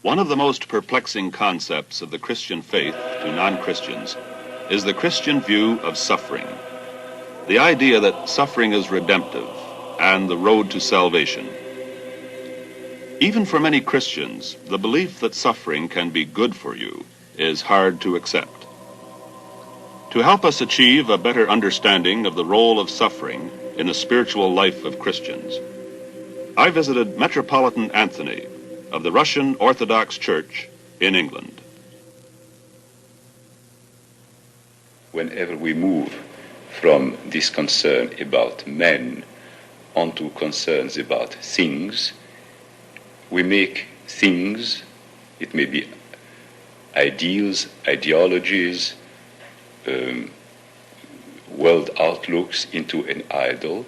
One of the most perplexing concepts of the Christian faith to non-Christians is the Christian view of suffering. The idea that suffering is redemptive and the road to salvation. Even for many Christians, the belief that suffering can be good for you is hard to accept. To help us achieve a better understanding of the role of suffering in the spiritual life of Christians, I visited Metropolitan Anthony of the Russian Orthodox Church in England. Whenever we move from this concern about men onto concerns about things, we make things, it may be ideals, ideologies, world outlooks, into an idol,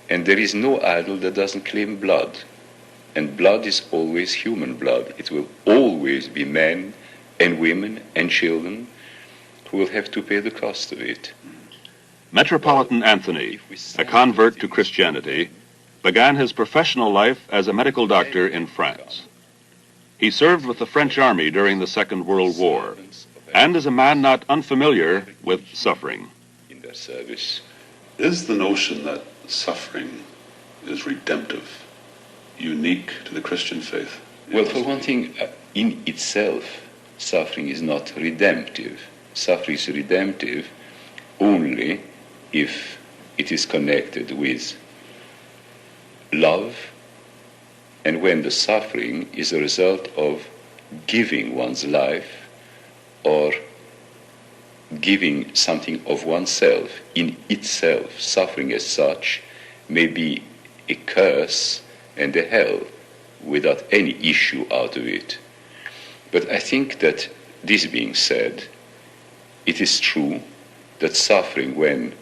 and there is no idol that doesn't claim blood. And blood is always human blood. It will always be men and women and children who will have to pay the cost of it. Metropolitan Anthony, a convert to Christianity, began his professional life as a medical doctor in France. He served with the French army during the Second World War, and is a man not unfamiliar with suffering. In their service. Is the notion that suffering is redemptive unique to the Christian faith? Well, for one thing, in itself, suffering is not redemptive. Suffering is redemptive only if it is connected with love, and when the suffering is a result of giving one's life or giving something of oneself. In itself, suffering as such may be a curse and a hell without any issue out of it. But I think that, this being said, it is true that suffering, when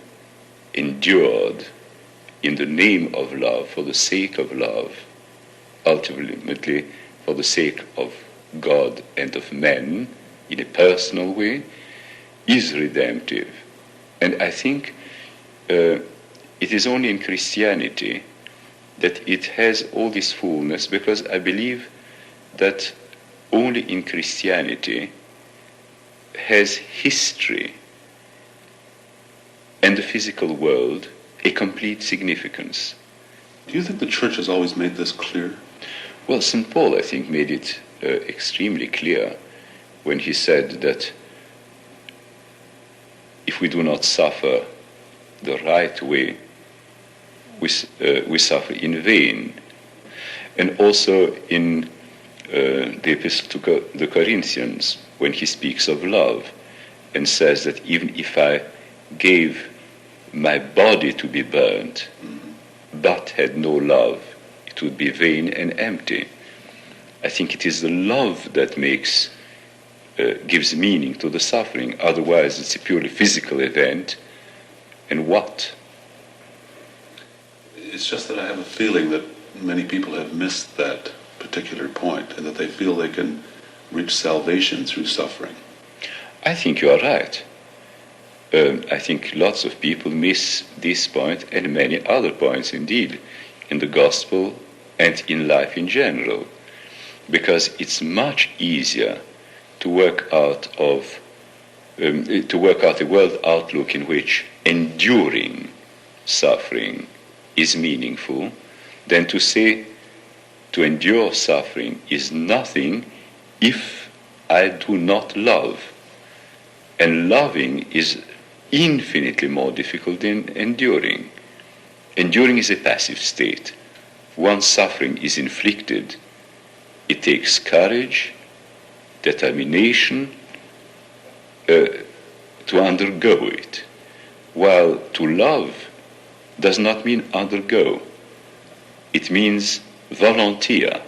endured in the name of love, for the sake of love, ultimately for the sake of God and of men, in a personal way, is redemptive. And I think it is only in Christianity that it has all this fullness, because I believe that only in Christianity has history and the physical world a complete significance. Do you think the Church has always made this clear? Well, St. Paul, I think, made it extremely clear when he said that if we do not suffer the right way, we suffer in vain. And also in the Epistle to the Corinthians, when he speaks of love and says that even if I gave my body to be burnt, but had no love, it would be vain and empty. I think it is the love that gives meaning to the suffering. Otherwise, it's a purely physical event. And what? It's just that I have a feeling that many people have missed that particular point, and that they feel they can reach salvation through suffering. I think you are right. I think lots of people miss this point and many other points indeed in the gospel and in life in general, because it's much easier to work out a world outlook in which enduring suffering is meaningful than to say to endure suffering is nothing if I do not love. And loving is infinitely more difficult than enduring. Enduring is a passive state. Once suffering is inflicted, it takes courage, determination to undergo it, while to love does not mean undergo. It means volunteer.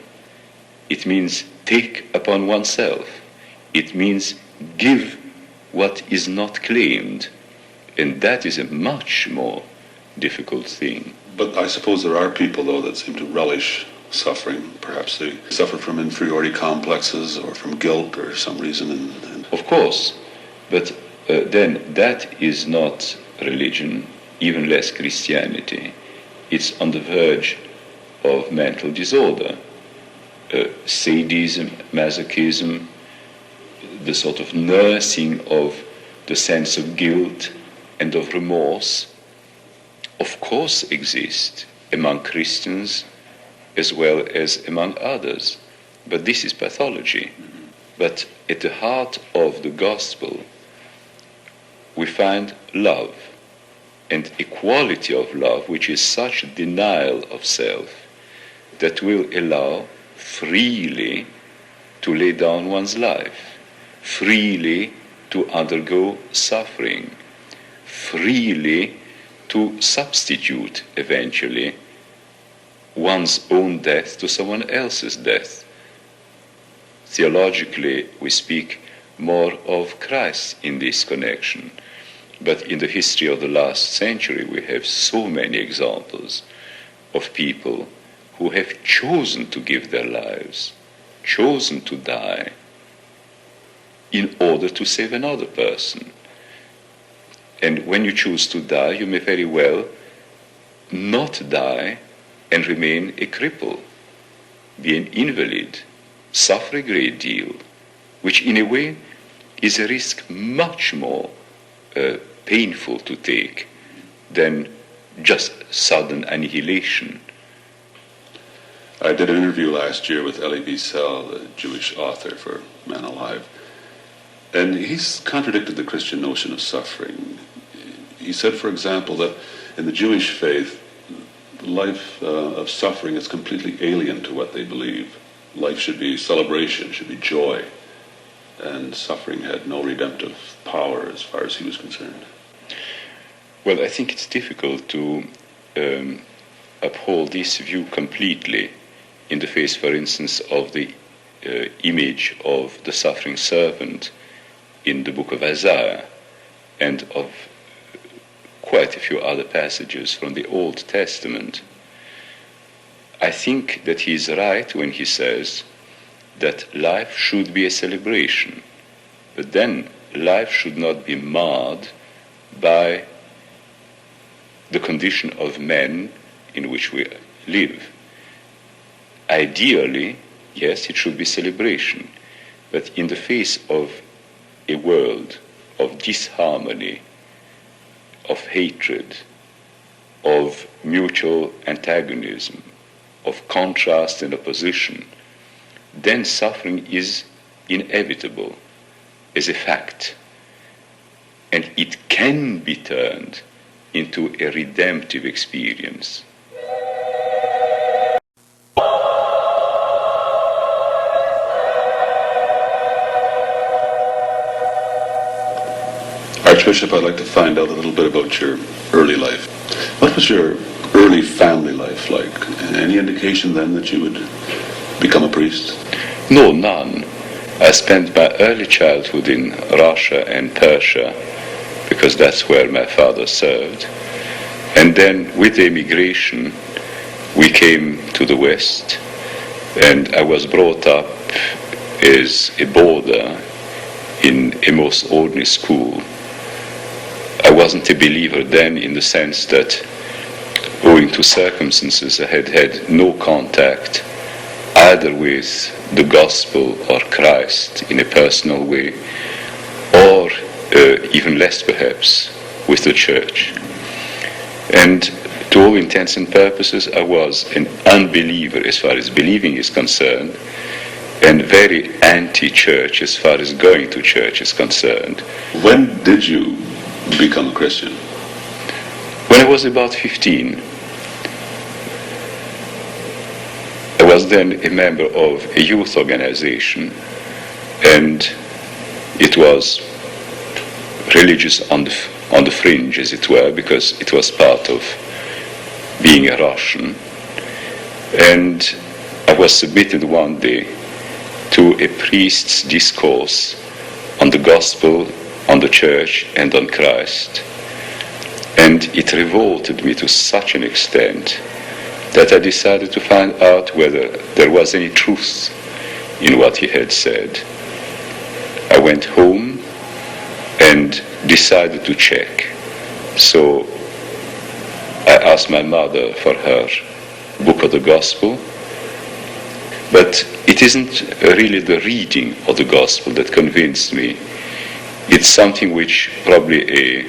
It means take upon oneself. It means give what is not claimed. And that is a much more difficult thing. But I suppose there are people, though, that seem to relish suffering. Perhaps they suffer from inferiority complexes or from guilt or some reason. Of course, but then that is not religion, even less Christianity. It's on the verge of mental disorder, sadism, masochism, the sort of nursing of the sense of guilt and of remorse, of course exist among Christians as well as among others. But this is pathology. But at the heart of the gospel, we find love, and a quality of love which is such a denial of self that will allow freely to lay down one's life, freely to undergo suffering, freely to substitute eventually one's own death to someone else's death. Theologically, we speak more of Christ in this connection. But in the history of the last century, we have so many examples of people who have chosen to give their lives, chosen to die, in order to save another person. And when you choose to die, you may very well not die and remain a cripple, be an invalid, suffer a great deal, which in a way is a risk much more painful to take than just sudden annihilation. I did an interview last year with Elie Wiesel, the Jewish author for Man Alive, and he's contradicted the Christian notion of suffering. He said, for example, that in the Jewish faith, life of suffering is completely alien to what they believe. Life should be celebration, should be joy, and suffering had no redemptive power as far as he was concerned. Well, I think it's difficult to uphold this view completely in the face, for instance, of the image of the suffering servant in the book of Isaiah and of quite a few other passages from the Old Testament. I think that he is right when he says that life should be a celebration, but then life should not be marred by the condition of men in which we live. Ideally, yes, it should be celebration, but in the face of a world of disharmony, of hatred, of mutual antagonism, of contrast and opposition, then suffering is inevitable as a fact, and it can be turned into a redemptive experience. Archbishop, I'd like to find out a little bit about your early life. What was your early family life like? Any indication then that you would become a priest? No, none. I spent my early childhood in Russia and Persia, because that's where my father served. And then with the immigration, we came to the West, and I was brought up as a boarder in a most ordinary school. I wasn't a believer then in the sense that, owing to circumstances, I had had no contact either with the gospel or Christ in a personal way, or even less perhaps with the church. And to all intents and purposes, I was an unbeliever as far as believing is concerned, and very anti-church as far as going to church is concerned. When did you become a Christian? When I was about 15. I was then a member of a youth organization, and it was religious on the fringe, as it were, because it was part of being a Russian. And I was submitted one day to a priest's discourse on the gospel, on the church, and on Christ. And it revolted me to such an extent that I decided to find out whether there was any truth in what he had said. I went home and decided to check. So I asked my mother for her book of the gospel, but it isn't really the reading of the gospel that convinced me. It's something which probably a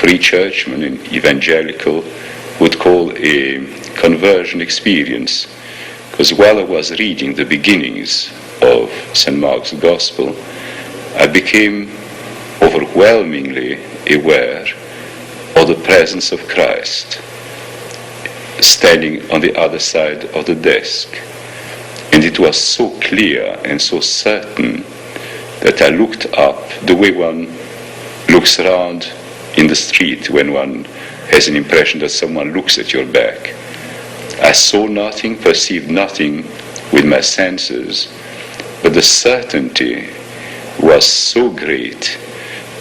free churchman, an evangelical, would call a conversion experience. Because while I was reading the beginnings of St. Mark's Gospel, I became overwhelmingly aware of the presence of Christ standing on the other side of the desk. And it was so clear and so certain that I looked up the way one looks around in the street when one has an impression that someone looks at your back. I saw nothing, perceived nothing with my senses, but the certainty was so great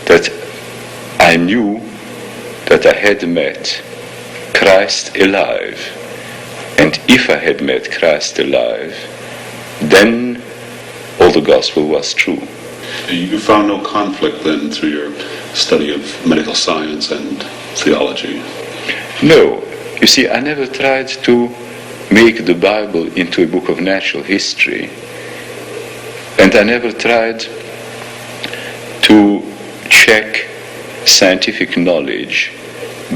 that I knew that I had met Christ alive. And if I had met Christ alive, then all the gospel was true. You found no conflict then through your study of medical science and theology? No. You see, I never tried to make the Bible into a book of natural history. And I never tried to check scientific knowledge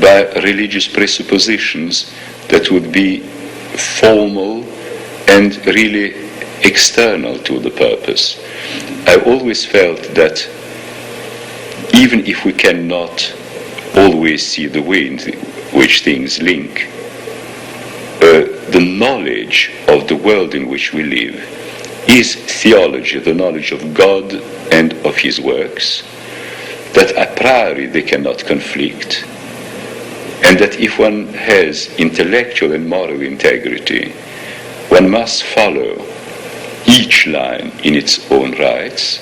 by religious presuppositions that would be formal and really external to the purpose. I always felt that even if we cannot always see the way in which things link, the knowledge of the world in which we live is theology, the knowledge of God and of His works, that a priori they cannot conflict, and that if one has intellectual and moral integrity, one must follow each line in its own rights.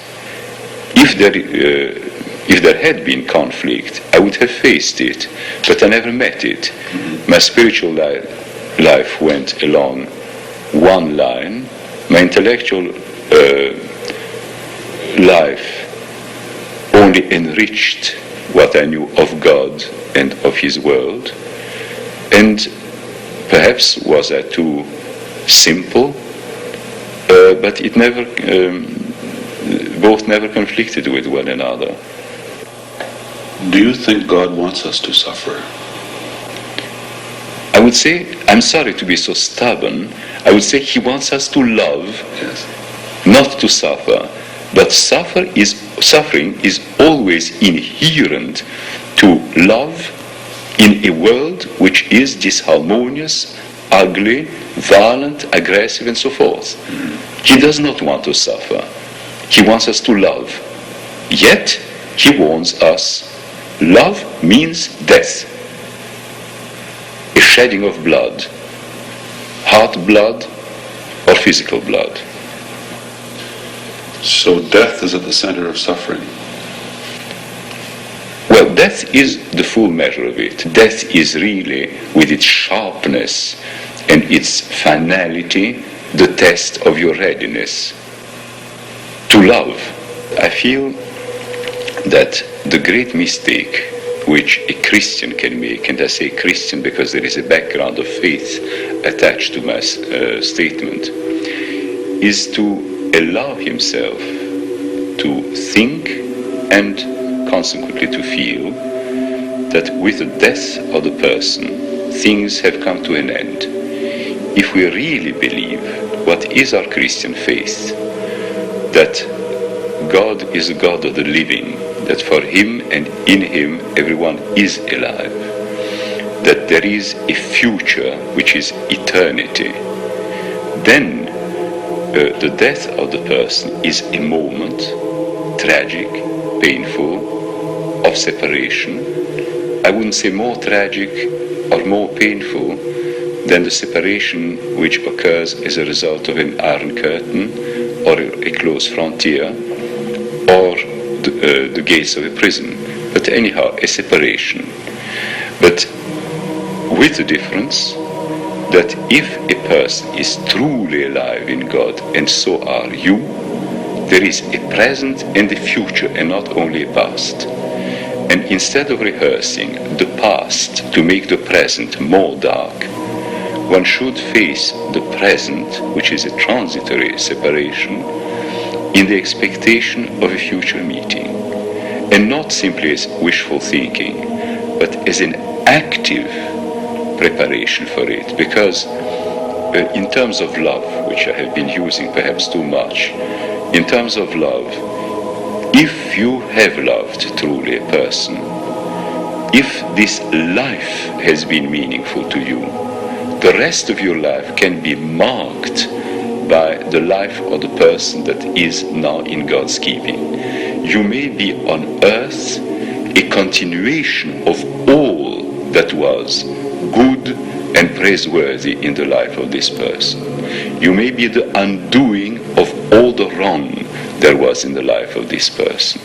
If there had been conflict, I would have faced it, but I never met it. My spiritual life went along one line. My intellectual life only enriched what I knew of God and of His world. And perhaps was I too simple, but it never, both never conflicted with one another. Do you think God wants us to suffer? I would say, I'm sorry to be so stubborn, I would say He wants us to love, Yes. not to suffer. But suffering is always inherent to love in a world which is disharmonious, ugly, violent, aggressive, and so forth. He does not want to suffer. He wants us to love. Yet, He warns us, love means death. A shedding of blood, heart blood or physical blood. So death is at the center of suffering. Well, death is the full measure of it. Death is really, with its sharpness and its finality, the test of your readiness to love. I feel that the great mistake which a Christian can make, and I say Christian because there is a background of faith attached to my statement, is to allow himself to think and consequently to feel that with the death of the person, things have come to an end. If we really believe what is our Christian faith, that God is the God of the living, that for Him and in Him everyone is alive, that there is a future which is eternity, then the death of the person is a moment, tragic, painful, of separation. I wouldn't say more tragic or more painful than the separation which occurs as a result of an iron curtain or a closed frontier or the gates of a prison. But anyhow, a separation. But with the difference that if a person is truly alive in God, and so are you, there is a present and a future, and not only a past. And instead of rehearsing the past to make the present more dark, one should face the present, which is a transitory separation, in the expectation of a future meeting, and not simply as wishful thinking, but as an active preparation for it. Because in terms of love, which I have been using perhaps too much, in terms of love, if you have loved truly a person, if this life has been meaningful to you, the rest of your life can be marked by the life of the person that is now in God's keeping. You may be on earth a continuation of all that was good and praiseworthy in the life of this person. You may be the undoing of all the wrong there was in the life of this person.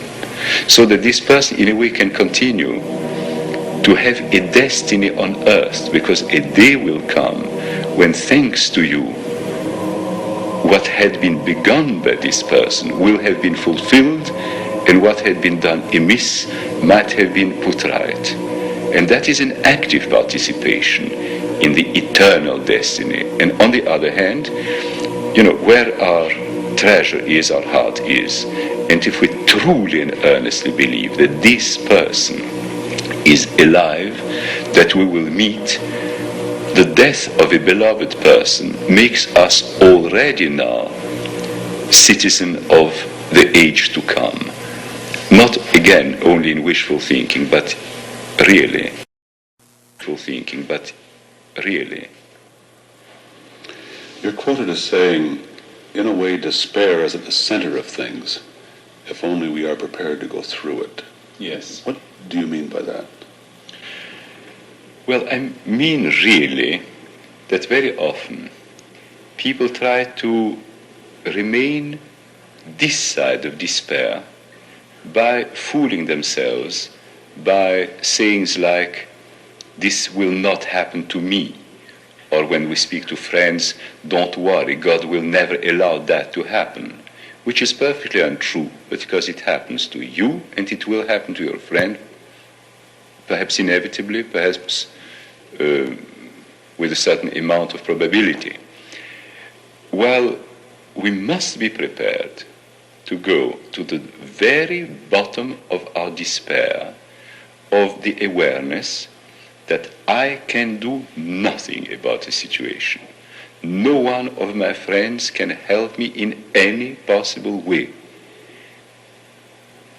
So that this person in a way can continue to have a destiny on earth, because a day will come when, thanks to you, what had been begun by this person will have been fulfilled, and what had been done amiss might have been put right. And that is an active participation in the eternal destiny. And on the other hand, where our treasure is, our heart is. And if we truly and earnestly believe that this person is alive, that we will meet, the death of a beloved person makes us already now citizen of the age to come. Not again only in wishful thinking, but really. You're quoted as saying, in a way, despair is at the center of things, if only we are prepared to go through it. Yes. What do you mean by that? Well, I mean really that very often people try to remain this side of despair by fooling themselves, by sayings like, this will not happen to me. Or when we speak to friends, don't worry, God will never allow that to happen. Which is perfectly untrue, but because it happens to you and it will happen to your friend, perhaps inevitably, perhaps with a certain amount of probability. Well, we must be prepared to go to the very bottom of our despair, of the awareness that I can do nothing about the situation. No one of my friends can help me in any possible way.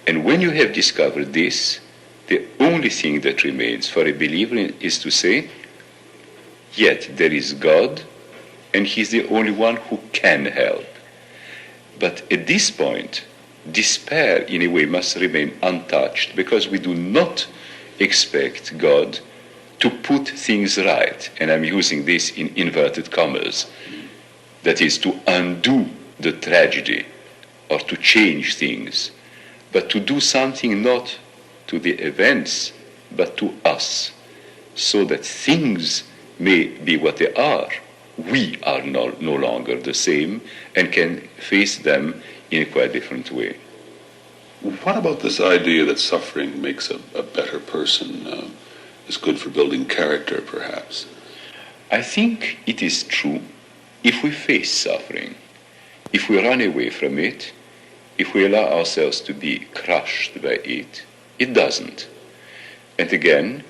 And when you have discovered this, the only thing that remains for a believer is to say, yet there is God, and He's the only one who can help. But at this point, despair in a way must remain untouched, because we do not expect God to put things right, and I'm using this in inverted commas, that is, to undo the tragedy or to change things, but to do something not to the events, but to us, so that things may be what they are. We are no longer the same and can face them in a quite different way. What about this idea that suffering makes a better person? Is good for building character, perhaps? I think it is true if we face suffering, if we run away from it, if we allow ourselves to be crushed by it. It doesn't. And again,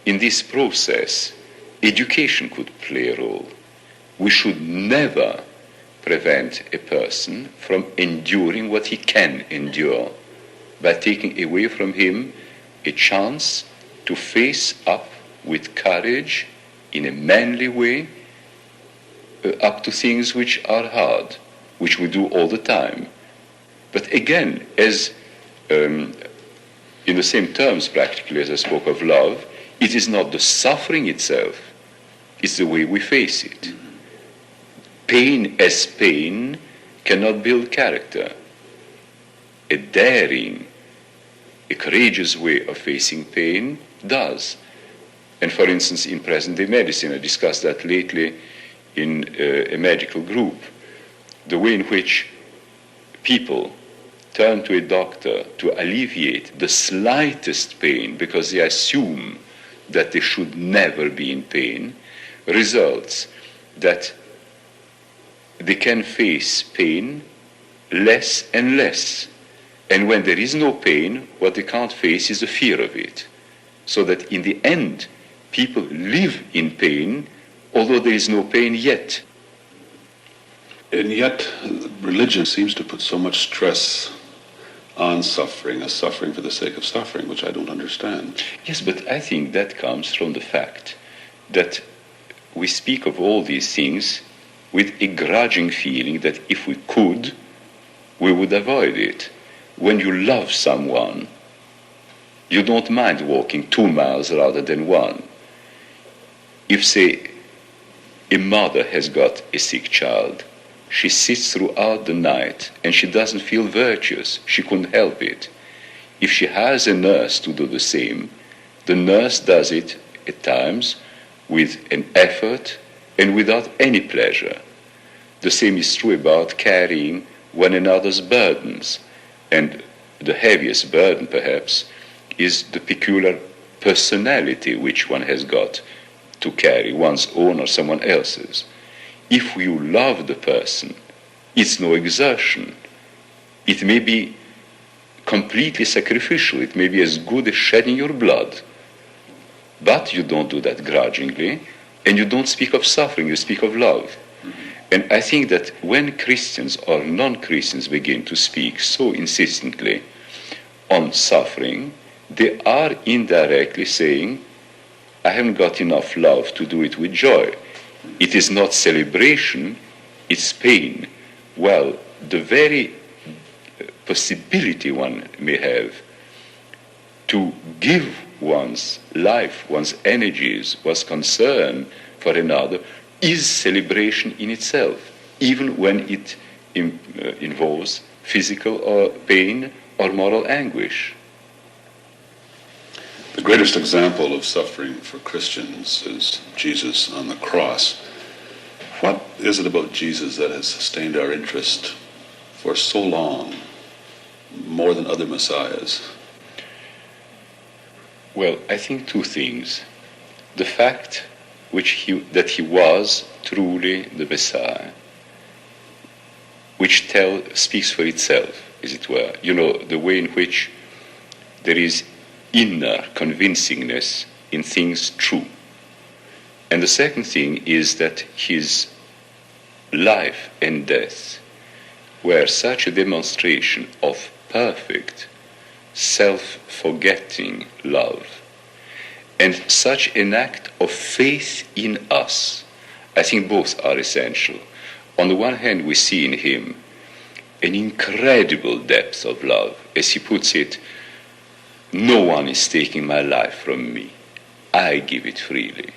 in this process, education could play a role. We should never prevent a person from enduring what he can endure by taking away from him a chance to face up with courage in a manly way up to things which are hard, which we do all the time. But again, as in the same terms practically as I spoke of love, it is not the suffering itself, it's the way we face it. Pain as pain cannot build character. A daring, a courageous way of facing pain does. And for instance, in present-day medicine, I discussed that lately in a medical group, the way in which people turn to a doctor to alleviate the slightest pain because they assume that they should never be in pain, results that they can face pain less and less. And when there is no pain, what they can't face is the fear of it. So that in the end, people live in pain, although there is no pain yet. And yet, religion seems to put so much stress on suffering, as suffering for the sake of suffering, which I don't understand. Yes, but I think that comes from the fact that we speak of all these things with a grudging feeling that if we could, we would avoid it. When you love someone, you don't mind walking 2 miles rather than 1. If, say, a mother has got a sick child, she sits throughout the night and she doesn't feel virtuous. She couldn't help it. If she has a nurse to do the same, the nurse does it at times with an effort and without any pleasure. The same is true about carrying one another's burdens. And the heaviest burden, perhaps, is the peculiar personality which one has got to carry, one's own or someone else's. If you love the person, it's no exertion. It may be completely sacrificial. It may be as good as shedding your blood. But you don't do that grudgingly, and you don't speak of suffering, you speak of love. And I think that when Christians or non-Christians begin to speak so insistently on suffering, they are indirectly saying, I haven't got enough love to do it with joy. It is not celebration, it's pain. Well, the very possibility one may have to give one's life, one's energies, one's concern for another is celebration in itself, even when it involves physical or pain or moral anguish. The greatest example of suffering for Christians is Jesus on the cross. What is it about Jesus that has sustained our interest for so long, more than other messiahs? Well, I think 2 things. The fact that he was truly the Messiah, which speaks for itself, as it were. You know, the way in which there is inner convincingness in things true. And the second thing is that his life and death were such a demonstration of perfect, self-forgetting love, and such an act of faith in us. I think both are essential. On the one hand, we see in him an incredible depth of love. As he puts it, no one is taking my life from me. I give it freely.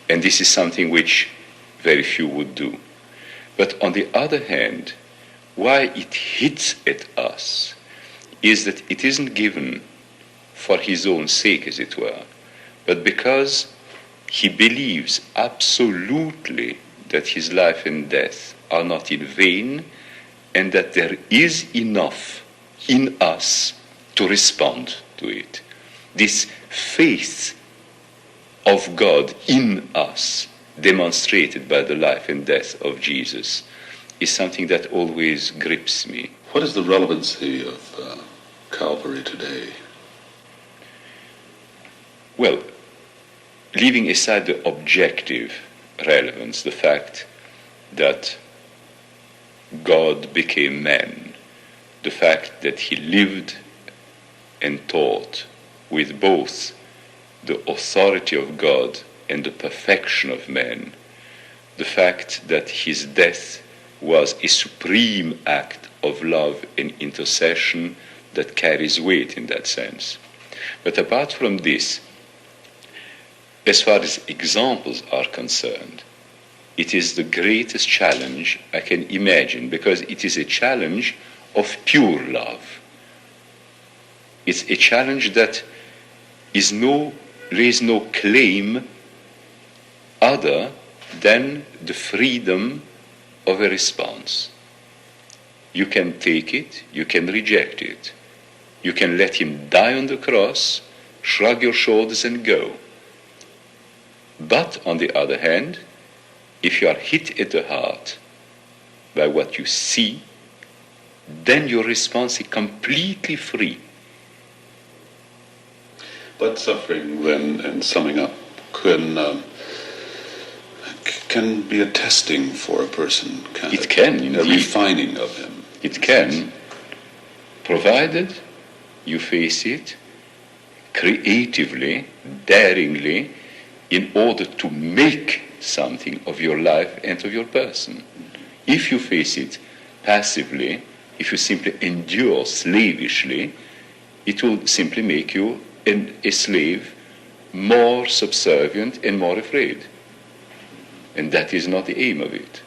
And this is something which very few would do. But on the other hand, why it hits at us is that it isn't given for his own sake, as it were, but because he believes absolutely that his life and death are not in vain, and that there is enough in us to respond to it. This faith of God in us, demonstrated by the life and death of Jesus, is something that always grips me. What is the relevancy of Calvary today? Well, leaving aside the objective relevance, the fact that God became man, the fact that he lived and taught with both the authority of God and the perfection of man, the fact that his death was a supreme act of love and intercession that carries weight in that sense. But apart from this, as far as examples are concerned, it is the greatest challenge I can imagine, because it is a challenge of pure love. It's a challenge that lays no claim other than the freedom of a response. You can take it, you can reject it. You can let him die on the cross, shrug your shoulders and go. But on the other hand, if you are hit at the heart by what you see, then your response is completely free. But suffering, then, and summing up, can be a testing for a person, It can, indeed. A refining of him. It can, provided you face it creatively, daringly, in order to make something of your life and of your person. If you face it passively, if you simply endure slavishly, it will simply make you a slave, more subservient and more afraid. And that is not the aim of it.